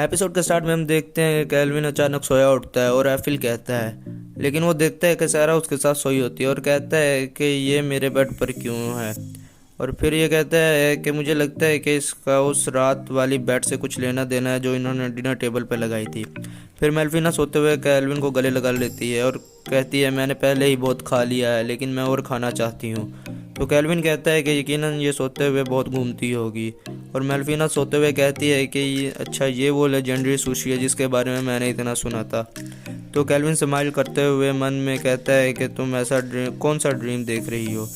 Episode के start में हम देखते हैं कि एल्विन अचानक सोया उठता है और एफिल कहता है, लेकिन वो देखता है कि सारा उसके साथ सोई होती है और कहता है कि ये मेरे बेड पर क्यों है। और फिर ये कहता है कि मुझे लगता है कि इसका उस रात वाली बेड से कुछ लेना देना है जो इन्होंने डिनर टेबल पर लगाई थी। फिर मेल्फिना सोते हुए एल्विन को गले लगा लेती है और कहती है, मैंने पहले ही बहुत खा लिया है लेकिन मैं और खाना चाहती हूँ। तो कैल्विन कहता है कि यकीनन ये सोते हुए बहुत घूमती होगी। और मेल्फिना सोते हुए कहती है कि अच्छा ये वो लेजेंडरी सुशी है जिसके बारे में मैंने इतना सुना था। तो कैल्विन स्माइल करते हुए मन में कहता है कि तुम ऐसा कौन सा ड्रीम देख रही हो।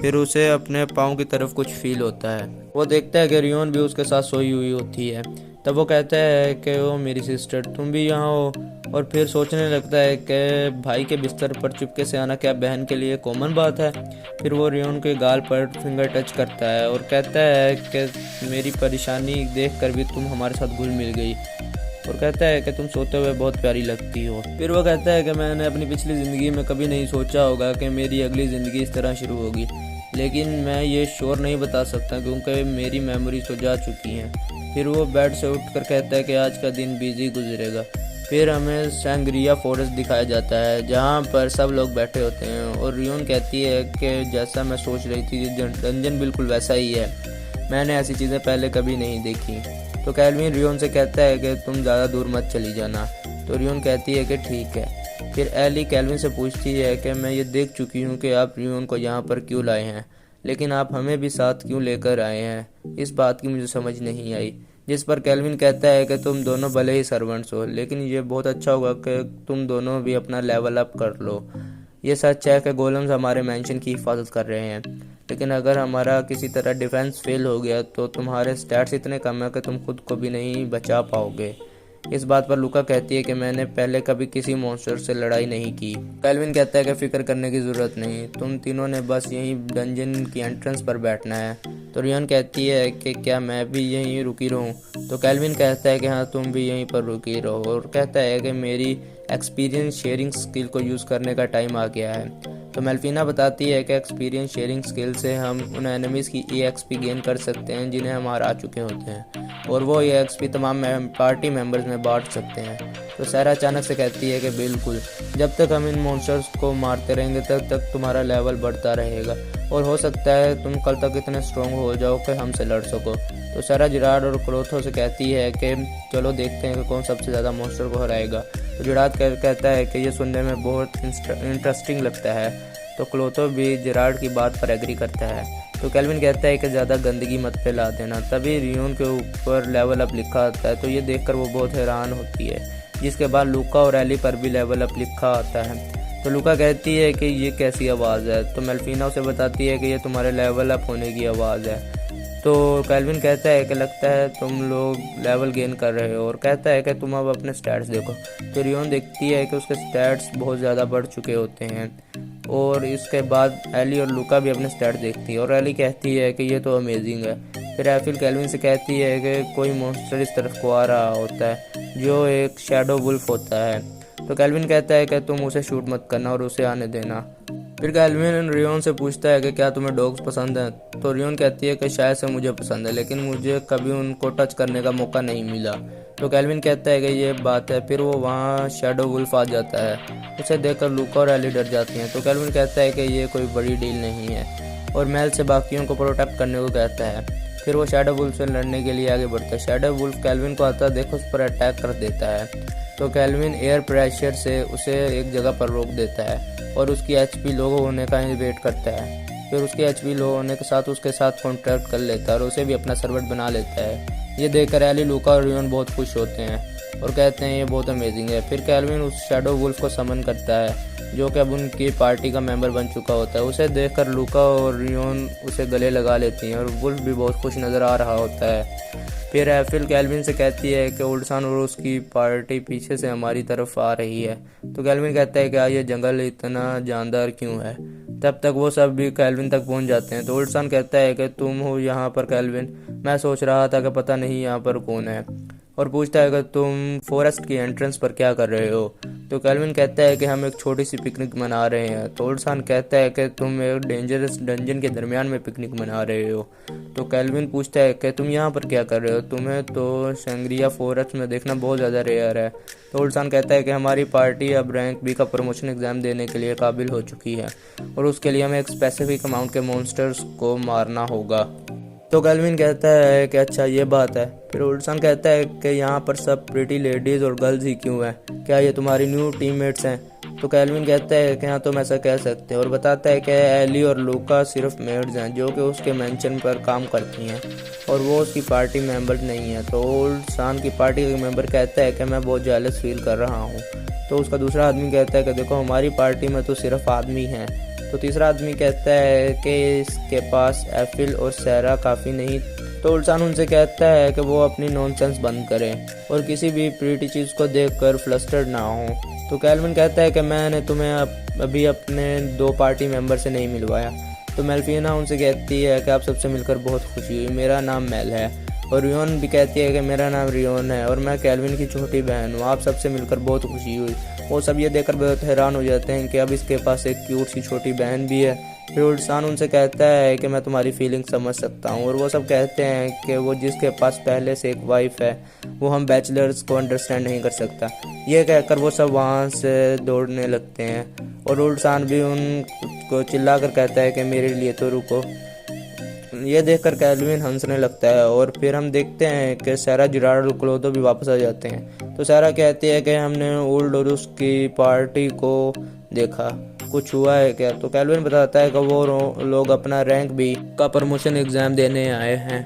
फिर उसे अपने पाँव की तरफ कुछ फील होता है। वो देखता है कि रियोन भी उसके साथ सोई हुई होती है। तब वो कहता है कि ओ मेरी सिस्टर, तुम भी यहाँ हो। और फिर सोचने लगता है कि भाई के बिस्तर पर चुपके से आना क्या बहन के लिए कॉमन बात है। फिर वो रियोन के गाल पर फिंगर टच करता है और कहता है कि मेरी परेशानी देखकर भी तुम हमारे साथ घुल मिल गई। और कहता है कि तुम सोते हुए बहुत प्यारी लगती हो। फिर वो कहता है कि मैंने अपनी पिछली ज़िंदगी में कभी नहीं सोचा होगा कि मेरी अगली ज़िंदगी इस तरह शुरू होगी, लेकिन मैं ये श्योर नहीं बता सकता क्योंकि मेरी मेमोरी तो जा चुकी हैं। फिर वो बेड से उठकर कहता है कि आज का दिन बिजी गुजरेगा। फिर हमें सैंग्रिया फॉरेस्ट दिखाया जाता है जहाँ पर सब लोग बैठे होते हैं और रियोन कहती है कि जैसा मैं सोच रही थी डंजन बिल्कुल वैसा ही है, मैंने ऐसी चीज़ें पहले कभी नहीं देखी। तो कैल्विन रियोन से कहता है कि तुम ज़्यादा दूर मत चली जाना। तो रियोन कहती है कि ठीक है। फिर एली कैल्विन से पूछती है कि मैं ये देख चुकी हूँ कि आप रियोन को यहाँ पर क्यों लाए हैं, लेकिन आप हमें भी साथ क्यों लेकर आए हैं, इस बात की मुझे समझ नहीं आई। जिस पर कैल्विन कहता है कि तुम दोनों भले ही सर्वेंट्स हो, लेकिन ये बहुत अच्छा होगा कि तुम दोनों भी अपना लेवल अप कर लो। ये सच है कि गोलम्स हमारे मेंशन की हिफाजत कर रहे हैं, लेकिन अगर हमारा किसी तरह डिफेंस फेल हो गया तो तुम्हारे स्टैट्स इतने कम है कि तुम खुद को भी नहीं बचा पाओगे। इस बात पर लुका कहती है कि मैंने पहले कभी किसी मॉन्स्टर से लड़ाई नहीं की। कैल्विन कहता है कि फिक्र करने की ज़रूरत नहीं, तुम तीनों ने बस यहीं डंजन की एंट्रेंस पर बैठना है। तो रियन कहती है कि क्या मैं भी यहीं रुकी रहूं। तो कैल्विन कहता है कि हाँ तुम भी यहीं पर रुकी रहो और कहता है कि मेरी एक्सपीरियंस शेयरिंग स्किल को यूज़ करने का टाइम आ गया है। तो मेल्फिना बताती है कि एक्सपीरियंस शेयरिंग स्किल से हम उन एनिमीज़ की EXP गेन कर सकते हैं जिन्हें हम हरा चुके होते हैं, और वो EXP तमाम पार्टी मेंबर्स में बांट सकते हैं। तो सारा अचानक से कहती है कि बिल्कुल, जब तक हम इन मॉन्स्टर्स को मारते रहेंगे तब तक तुम्हारा लेवल बढ़ता रहेगा और हो सकता है तुम कल तक इतने स्ट्रॉन्ग हो जाओ कि हमसे लड़ सको। तो सारा जिराड और क्लोथो से कहती है कि चलो देखते हैं कि कौन सबसे ज़्यादा मॉन्स्टर को हराएगा। तो जिराड कहता है कि ये सुनने में बहुत इंटरेस्टिंग लगता है। तो क्लोथो भी जिराड की बात पर एग्री करता है। तो कैल्विन कहता है कि ज़्यादा गंदगी मत फैला देना। तभी रियोन के ऊपर लेवल अप लिखा आता है, तो ये देखकर वो बहुत हैरान होती है। जिसके बाद लूका और एली पर भी लेवल अप लिखा आता है। तो लूका कहती है कि ये कैसी आवाज़ है। तो मेल्फिना उसे बताती है कि ये तुम्हारे लेवल अप होने की आवाज़ है। तो कैल्विन कहता है कि लगता है तुम लोग लेवल गेन कर रहे हो और कहता है कि तुम अब अपने स्टैट्स देखो। तो रियोन देखती है कि उसके स्टैट्स बहुत ज़्यादा बढ़ चुके होते हैं। और इसके बाद एली और लूका भी अपने स्टैट्स देखती है और एली कहती है कि ये तो अमेजिंग है। फिर एफिल कैल्विन से कहती है कि कोई मॉन्स्टर इस तरफ को आ रहा होता है जो एक शैडो वुल्फ होता है। तो कैल्विन कहता है कि तुम उसे शूट मत करना और उसे आने देना। फिर कैल्विन रियोन से पूछता है कि क्या तुम्हें डॉग्स पसंद हैं। तो रियोन कहती है कि शायद से मुझे पसंद है, लेकिन मुझे कभी उनको टच करने का मौका नहीं मिला। तो कैल्विन कहता है कि ये बात है। फिर वो वहाँ शैडो वुल्फ आ जाता है। उसे देखकर लूका और एली डर जाती हैं। तो कैल्विन कहता है कि ये कोई बड़ी डील नहीं है और मेल से बाकियों को प्रोटेक्ट करने को कहता है। फिर वो शैडो वुल्फ से लड़ने के लिए आगे बढ़ता है। शैडो वुल्फ कैल्विन को आता देख उस पर अटैक कर देता है। तो कैल्विन एयर प्रेशर से उसे एक जगह पर रोक देता है और उसकी HP लो होने का वेट करता है। फिर उसके HP लो होने के साथ उसके साथ कॉन्ट्रैक्ट कर लेता है और उसे भी अपना सर्वेंट बना लेता है। ये देखकर एली, लूका और रियोन बहुत खुश होते हैं और कहते हैं ये बहुत अमेजिंग है। फिर कैल्विन उस शैडो वुल्फ को समन करता है जो कि अब उनकी पार्टी का मेंबर बन चुका होता है। उसे देखकर लूका और रियोन उसे गले लगा लेती हैं और वुल्फ भी बहुत खुश नज़र आ रहा होता है। फिर एफिल कैल्विन से कहती है कि ओल्डसान और उसकी पार्टी पीछे से हमारी तरफ आ रही है। तो कैल्विन कहता है कि ये जंगल इतना जानदार क्यों है। तब तक वो सब भी कैल्विन तक पहुंच जाते हैं। तो ओल्डसान कहता है कि तुम हो यहाँ पर कैल्विन, मैं सोच रहा था कि पता नहीं यहाँ पर कौन है, और पूछता है कि तुम फॉरेस्ट की एंट्रेंस पर क्या कर रहे हो। तो कैल्विन कहता है कि हम एक छोटी सी पिकनिक मना रहे हैं। तो ओल्ड कहता है कि तुम एक डेंजरस डंजन के दरमियान में पिकनिक मना रहे हो। तो कैल्विन पूछता है कि तुम यहाँ पर क्या कर रहे हो, तुम्हें तो शंग्रिया फॉरेस्ट में देखना बहुत ज़्यादा रेयर है। तो ओल्ड कहता है कि हमारी पार्टी अब रैंक बी का प्रमोशन एग्ज़ाम देने के लिए काबिल हो चुकी है और उसके लिए हमें एक स्पेसिफिक अमाउंट के मॉन्स्टर्स को मारना होगा। तो कैल्विन कहता है कि अच्छा ये बात है। फिर ओल्ड कहता है कि यहाँ पर सब प्रिटी लेडीज़ और गर्ल्स ही क्यों हैं, क्या ये तुम्हारी न्यू टीममेट्स हैं? तो कैल्विन कहता है कि हाँ तुम ऐसा कह सकते हैं और बताता है कि एली और लूका सिर्फ मेड्स हैं जो कि उसके मेंशन पर काम करती हैं और वो उसकी पार्टी मेंबर नहीं है। तो ओल्ड की पार्टी का मेंबर कहता है कि मैं बहुत जेलस फील कर रहा हूँ। तो उसका दूसरा आदमी कहता है कि देखो हमारी पार्टी में तो सिर्फ आदमी हैं। तो तीसरा आदमी कहता है कि इसके पास एफिल और सैरा काफ़ी नहीं। तो उल्सान उनसे कहता है कि वो अपनी नॉनसेंस बंद करें और किसी भी प्रीटी चीज़ को देखकर फ्लस्टर्ड ना हो। तो कैल्विन कहता है कि मैंने तुम्हें अभी अपने 2 पार्टी मेंबर से नहीं मिलवाया। तो मेल्फिना उनसे कहती है कि आप सबसे मिलकर बहुत खुशी हुई, मेरा नाम मेल है। और रियोन भी कहती है कि मेरा नाम रियोन है और मैं कैल्विन की छोटी बहन हूँ, आप सबसे मिलकर बहुत खुशी हुई। वो सब ये देखकर बहुत हैरान हो जाते हैं कि अब इसके पास एक क्यूट सी छोटी बहन भी है। फिर उल्सान उनसे कहता है कि मैं तुम्हारी फीलिंग समझ सकता हूँ और वो सब कहते हैं कि वो जिसके पास पहले से एक वाइफ है वो हम बैचलर्स को अंडरस्टैंड नहीं कर सकता। ये कहकर वो सब वहाँ से दौड़ने लगते हैं और उल्सान भी उनको चिल्लाकर कहता है कि मेरे लिए तो रुको। ये देखकर कैल्विन हंसने लगता है और फिर हम देखते हैं कि सारा, जिराड और क्लोदो भी वापस आ जाते हैं। तो सारा कहती है कि हमने ओल्ड और उसकी पार्टी को देखा, कुछ हुआ है क्या? तो कैल्विन बताता है कि वो लोग अपना रैंक बी का प्रमोशन एग्ज़ाम देने आए हैं।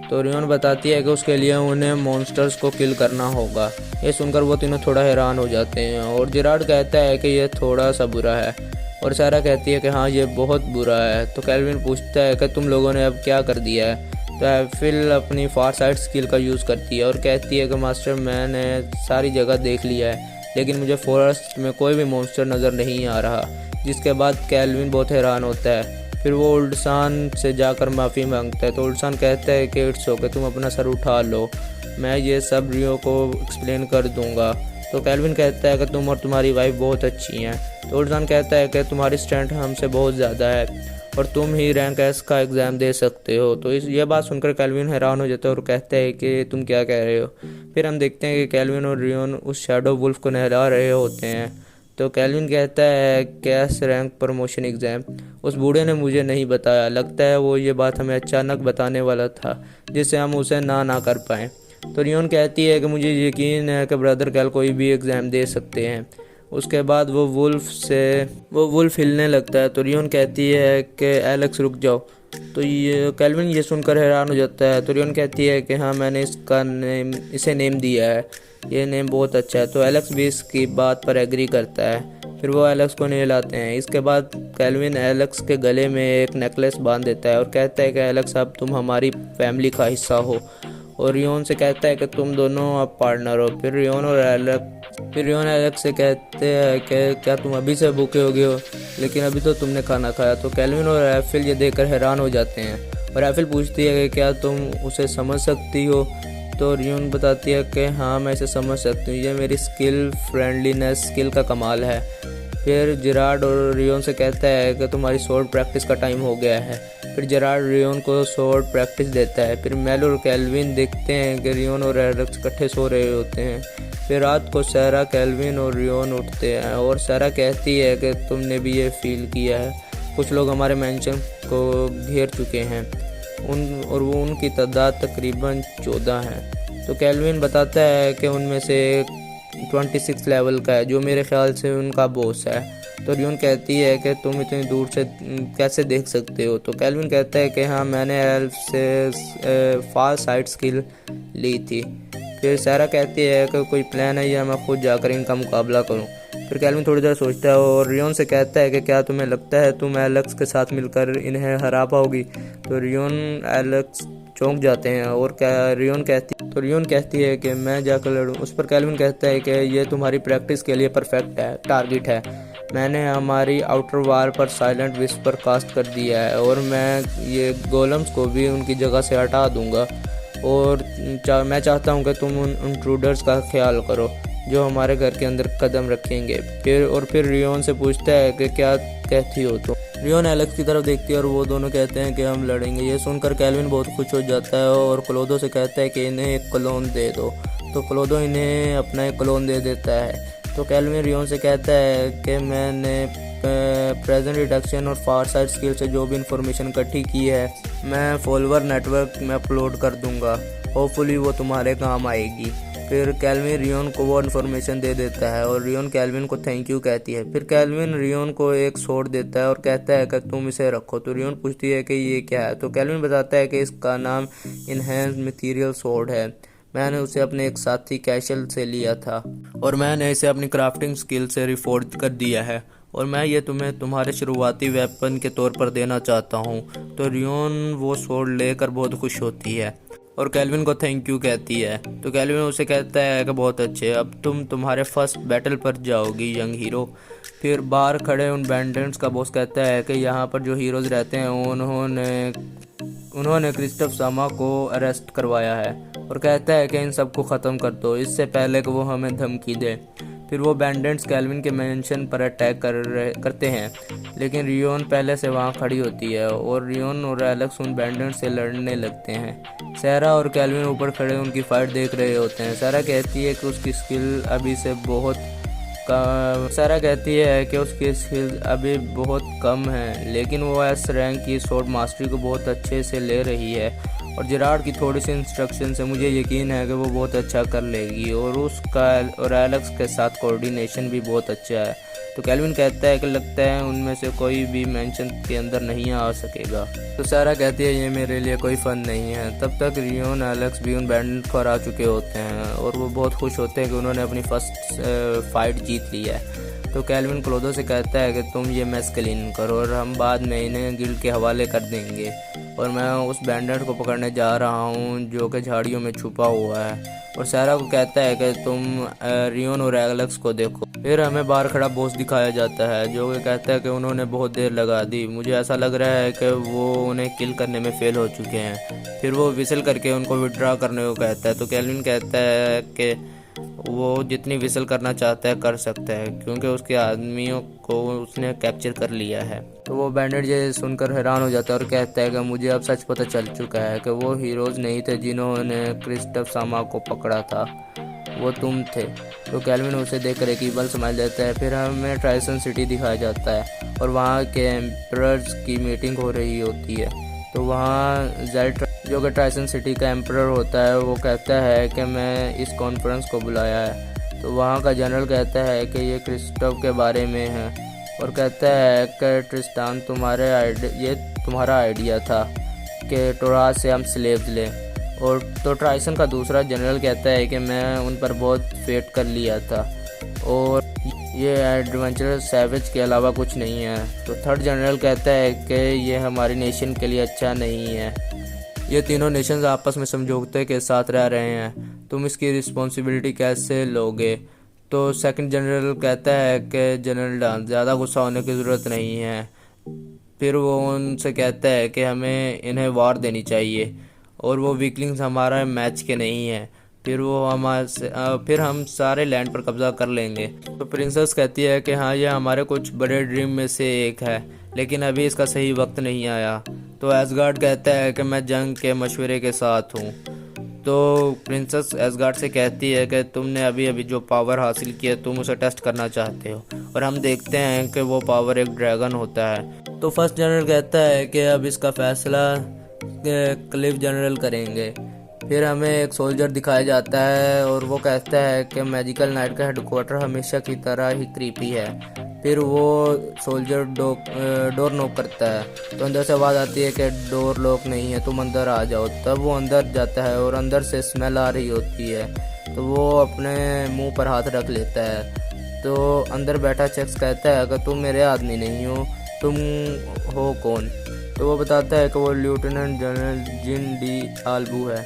तो रियोन बताती है कि उसके लिए उन्हें मॉन्स्टर्स को किल करना होगा। ये सुनकर वो तीनों थोड़ा हैरान हो जाते हैं और जिराड कहता है कि ये थोड़ा सा बुरा है और सारा कहती है कि हाँ ये बहुत बुरा है। तो कैल्विन पूछता है कि तुम लोगों ने अब क्या कर दिया है? तो एफिल अपनी फार साइड स्किल का यूज़ करती है और कहती है कि मास्टर मैंने सारी जगह देख लिया है लेकिन मुझे फॉरेस्ट में कोई भी मॉन्स्टर नज़र नहीं आ रहा। जिसके बाद कैल्विन बहुत हैरान होता है। फिर वो ओल्डसान से जाकर माफ़ी मांगता है। तो ओल्डसान कहता है कि इट्स ओके, तुम अपना सर उठा लो, मैं ये सब रियो को एक्सप्लेन कर दूंगा। तो कैल्विन कहता है कि तुम और तुम्हारी वाइफ बहुत अच्छी हैं। तो ओल्डसान कहता है कि तुम्हारी स्ट्रेंथ हमसे बहुत ज़्यादा है और तुम ही रैंक एस का एग्ज़ाम दे सकते हो। तो ये बात सुनकर कैल्विन हैरान हो जाता है और कहता है कि तुम क्या कह रहे हो। फिर हम देखते हैं कि कैल्विन और रियोन उस शैडो वुल्फ को नहला रहे होते हैं। तो कैल्विन कहता है कैस रैंक प्रमोशन एग्ज़ाम, उस बूढ़े ने मुझे नहीं बताया, लगता है वो ये बात हमें अचानक बताने वाला था जिससे हम उसे ना कर पाएँ। तो रियोन कहती है कि मुझे यकीन है कि ब्रदर कैल कोई भी एग्ज़ाम दे सकते हैं। उसके बाद वो वुल्फ हिलने लगता है। तो रियोन कहती है कि एलेक्स रुक जाओ। तो ये कैल्विन ये सुनकर हैरान हो जाता है। तो रियोन कहती है कि हाँ मैंने इसे नेम दिया है, ये नेम बहुत अच्छा है। तो एलेक्स भी इसकी बात पर एग्री करता है। फिर वो एलेक्स को नहलाते हैं। इसके बाद कैल्विन एलेक्स के गले में एक नेकलेस बांध देता है और कहता है कि एलेक्स अब तुम हमारी फैमिली का हिस्सा हो। और रियोन से कहता है कि तुम दोनों अब पार्टनर हो। फिर रियोन एलेक्स से कहते हैं कि क्या तुम अभी से भूखे हो गए हो, लेकिन अभी तो तुमने खाना खाया। तो कैल्विन और एफिल ये देखकर हैरान हो जाते हैं और एफिल पूछती है कि क्या तुम उसे समझ सकती हो। तो रियोन बताती है कि हाँ मैं इसे समझ सकती हूँ, ये मेरी फ्रेंडलीनेस स्किल का कमाल है। फिर जिराड और रियोन से कहता है कि तुम्हारी स्वॉर्ड प्रैक्टिस का टाइम हो गया है। फिर जिराड रियोन को स्वॉर्ड प्रैक्टिस देता है। फिर मेल और कैल्विन देखते हैं कि रियोन और एलेक्स इकट्ठे सो रहे होते हैं। फिर रात को सारा, कैल्विन और रियोन उठते हैं और सारा कहती है कि तुमने भी ये फील किया है, कुछ लोग हमारे मेंशन को घेर चुके हैं और वो उनकी तादाद तकरीबन 14 है। तो कैल्विन बताता है कि उनमें से 26 लेवल का है जो मेरे ख्याल से उनका बॉस है। तो रियोन कहती है कि तुम इतनी दूर से कैसे देख सकते हो। तो कैल्विन कहता है कि हाँ मैंने एल्फ से फार साइड स्किल ली थी। फिर सारा कहती है कि कोई प्लान है या मैं खुद जाकर इनका मुकाबला करूं। फिर कैल्विन थोड़ी देर सोचता है और रियोन से कहता है कि क्या तुम्हें लगता है तुम एलेक्स के साथ मिलकर इन्हें हरा पाओगी। तो रियोन एलेक्स चौंक जाते हैं और रियोन कहती है कि मैं जाकर लड़ूं। उस पर कैल्विन कहता है कि ये तुम्हारी प्रैक्टिस के लिए परफेक्ट टारगेट है। मैंने हमारी आउटर वार पर साइलेंट विस्पर कास्ट कर दिया है और मैं ये गोलम्स को भी उनकी जगह से हटा दूंगा और मैं चाहता हूं कि तुम उन इंट्रूडर्स का ख्याल करो। जो हमारे घर के अंदर कदम रखेंगे। फिर रियोन से पूछता है कि क्या कहती हो तुम। रियोन एलेक्स की तरफ देखती है और वो दोनों कहते हैं कि हम लड़ेंगे। ये सुनकर कैल्विन बहुत खुश हो जाता है और क्लोदो से कहता है कि इन्हें एक क्लोन दे दो। तो क्लोदो इन्हें अपना एक क्लोन दे देता है। तो कैल्विन रियोन से कहता है कि मैंने प्रेजेंट डिटेक्शन और फार साइड स्किल से जो भी इंफॉर्मेशन इकट्ठी की है मैं फॉलोअर नेटवर्क में अपलोड कर दूंगा, होपफुली वो तुम्हारे काम आएगी। फिर कैल्विन रियोन को वो इन्फॉर्मेशन दे देता है और रियोन कैल्विन को थैंक यू कहती है। फिर कैल्विन रियोन को एक सोर्ड देता है और कहता है कि तुम इसे रखो। तो रियोन पूछती है कि ये क्या है। तो कैल्विन बताता है कि इसका नाम इनहेंस मटेरियल सोर्ड है। मैंने उसे अपने एक साथी कैशल से लिया था और मैंने इसे अपनी क्राफ्टिंग स्किल से रिफोर्ज कर दिया है और मैं ये तुम्हें तुम्हारे शुरुआती वेपन के तौर पर देना चाहता हूँ। तो रियोन वो सोर्ड लेकर बहुत खुश होती है और कैल्विन को थैंक यू कहती है। तो कैल्विन उसे कहता है कि बहुत अच्छे, अब तुम तुम्हारे फर्स्ट बैटल पर जाओगी यंग हीरो। फिर बाहर खड़े उन बैंडेंट्स का बॉस कहता है कि यहाँ पर जो हीरोज रहते हैं उन्होंने क्रिस्टोफ सामा को अरेस्ट करवाया है और कहता है कि इन सबको ख़त्म कर दो इससे पहले कि वो हमें धमकी दे। फिर वो बैंडेंट्स कैल्विन के मेंशन पर अटैक करते हैं, लेकिन रियोन पहले से वहाँ खड़ी होती है और रियोन और एलेक्स उन बैंडेंट्स से लड़ने लगते हैं। सारा और कैल्विन ऊपर खड़े उनकी फाइट देख रहे होते हैं। सारा कहती है कि उसकी स्किल अभी बहुत कम है, लेकिन वो एस रैंक की स्वॉर्ड मास्टरी को बहुत अच्छे से ले रही है और जेरार्ड की थोड़ी सी इंस्ट्रक्शन से मुझे यकीन है कि वो बहुत अच्छा कर लेगी और उसका और एलेक्स के साथ कोऑर्डिनेशन भी बहुत अच्छा है। तो कैल्विन कहता है कि लगता है उनमें से कोई भी मेंशन के अंदर नहीं आ सकेगा। तो सारा कहती है ये मेरे लिए कोई फन नहीं है। तब तक रियोन एलेक्स भी उन बैंडेंट पर आ चुके होते हैं और वो बहुत खुश होते हैं कि उन्होंने अपनी फर्स्ट फाइट जीत ली है। तो कैल्विन क्लोदो से कहता है कि तुम ये मैस क्लीन करो और हम बाद में इन्हें गिल्ड के हवाले कर देंगे और मैं उस बैंडेट को पकड़ने जा रहा हूँ जो कि झाड़ियों में छुपा हुआ है। और सारा को कहता है कि तुम रियोन और एलेक्स को देखो। फिर हमें बाहर खड़ा बॉस दिखाया जाता है जो कि कहता है कि उन्होंने बहुत देर लगा दी, मुझे ऐसा लग रहा है कि वो उन्हें किल करने में फेल हो चुके हैं। फिर वो विसल करके उनको विड्रॉ करने को कहता है। तो कैल्विन कहता है कि वो जितनी विसल करना चाहता है कर सकता है क्योंकि उसके आदमियों को उसने कैप्चर कर लिया है। तो वो बैंडेट ये सुनकर हैरान हो जाता है और कहता है कि मुझे अब सच पता चल चुका है कि वो हीरोज नहीं थे जिन्होंने क्रिस्टोफ सामा को पकड़ा था, वो तुम थे। तो कैल्विन उसे देखकर एक ईबल स्माइल देता है। फिर हमें ट्राइसन सिटी दिखाया जाता है और वहाँ के एम्परर्स की मीटिंग हो रही होती है। तो वहाँ जेड जो कि ट्राइसन सिटी का एम्परर होता है वो कहता है कि मैं इस कॉन्फ्रेंस को बुलाया है। तो वहाँ का जनरल कहता है कि ये क्रिस्टोफ के बारे में है और कहता है कि ट्रिस्टान ये तुम्हारा आइडिया था कि टोरास से हम स्लेव्स लें। और तो ट्राइसन का दूसरा जनरल कहता है कि मैं उन पर बहुत फेट कर लिया था और ये एडवेंचरर सैवेज के अलावा कुछ नहीं है। तो थर्ड जनरल कहता है कि ये हमारी नेशन के लिए अच्छा नहीं है। ये तीनों नेशंस आपस में समझौते के साथ रह रहे हैं, तुम इसकी रिस्पॉन्सिबिलिटी कैसे लोगे। तो सेकंड जनरल कहता है कि जनरल डांस ज़्यादा गुस्सा होने की ज़रूरत नहीं है। फिर वो उनसे कहता है कि हमें इन्हें वार देनी चाहिए और वो वीकलिंग्स हमारा मैच के नहीं है। फिर हम सारे लैंड पर कब्जा कर लेंगे। तो प्रिंसेस कहती है कि हाँ ये हमारे कुछ बड़े ड्रीम में से एक है, लेकिन अभी इसका सही वक्त नहीं आया। तो एसगार्ड कहता है कि मैं जंग के मशवरे के साथ हूँ। तो प्रिंसेस एसगार्ड से कहती है कि तुमने अभी अभी जो पावर हासिल किया तुम उसे टेस्ट करना चाहते हो और हम देखते हैं कि वो पावर एक ड्रैगन होता है। तो फर्स्ट जनरल कहता है कि अब इसका फैसला क्लिफ जनरल करेंगे। फिर हमें एक सोल्जर दिखाया जाता है और वो कहता है कि मैजिकल नाइट का हेडक्वार्टर हमेशा की तरह ही क्रीपी है। फिर वो सोल्जर डोर नॉक करता है तो अंदर से आवाज़ आती है कि डोर लॉक नहीं है, तुम अंदर आ जाओ। तब वो अंदर जाता है और अंदर से स्मेल आ रही होती है तो वो अपने मुंह पर हाथ रख लेता है। तो अंदर बैठा शख्स कहता है कि तुम मेरे आदमी नहीं हो, तुम हो कौन। तो वो बताता है कि वो लेफ्टिनेंट जनरल जिन डी आल्बू है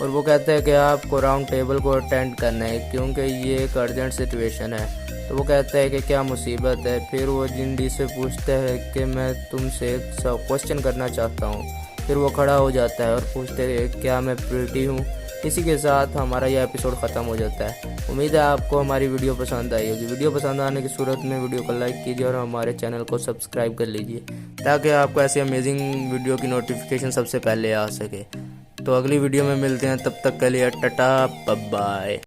और वो कहता है कि आपको राउंड टेबल को अटेंड करना है क्योंकि ये एक अर्जेंट सिचुएशन है। तो वो कहता है कि क्या मुसीबत है। फिर वो जिंडी से पूछता है कि मैं तुमसे एक क्वेश्चन करना चाहता हूँ। फिर वो खड़ा हो जाता है और पूछता है क्या मैं प्रिटी हूँ। इसी के साथ हमारा यह एपिसोड ख़त्म हो जाता है। उम्मीद है आपको हमारी वीडियो पसंद आई होगी। वीडियो पसंद आने की सूरत में वीडियो को लाइक कीजिए और हमारे चैनल को सब्सक्राइब कर लीजिए ताकि आपको ऐसी अमेजिंग वीडियो की नोटिफिकेशन सबसे पहले आ सके। तो अगली वीडियो में मिलते हैं, तब तक के लिए टाटा बाय बाय।